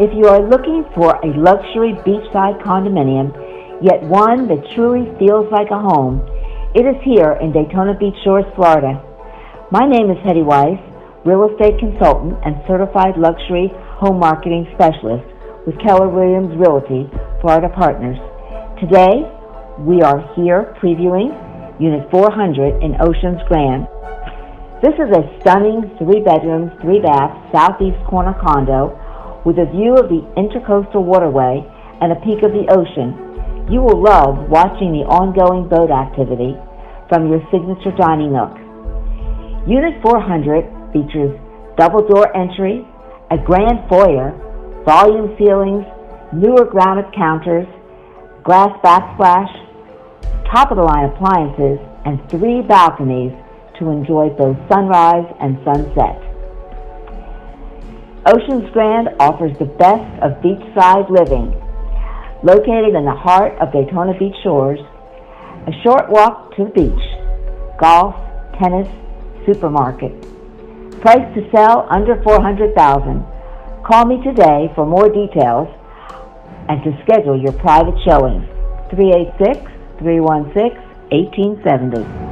If you are looking for a luxury beachside condominium, yet one that truly feels like a home, it is here in Daytona Beach Shores, Florida. My name is Hedy Weiss, real estate consultant and certified luxury home marketing specialist with Keller Williams Realty, Florida Partners. Today, we are here previewing Unit 400 in Oceans Grand. This is a stunning 3-bedroom, 3-bath southeast corner condo with a view of the Intercoastal Waterway and a peek of the ocean. You will love watching the ongoing boat activity from your signature dining nook. Unit 400 features double-door entry, a grand foyer, volume ceilings, newer granite counters, glass backsplash, top-of-the-line appliances, and 3 balconies to enjoy both sunrise and sunset. Oceans Grand offers the best of beachside living. Located in the heart of Daytona Beach Shores, a short walk to the beach, golf, tennis, supermarket. Price to sell under $400,000. Call me today for more details and to schedule your private showing. 386-316-1870.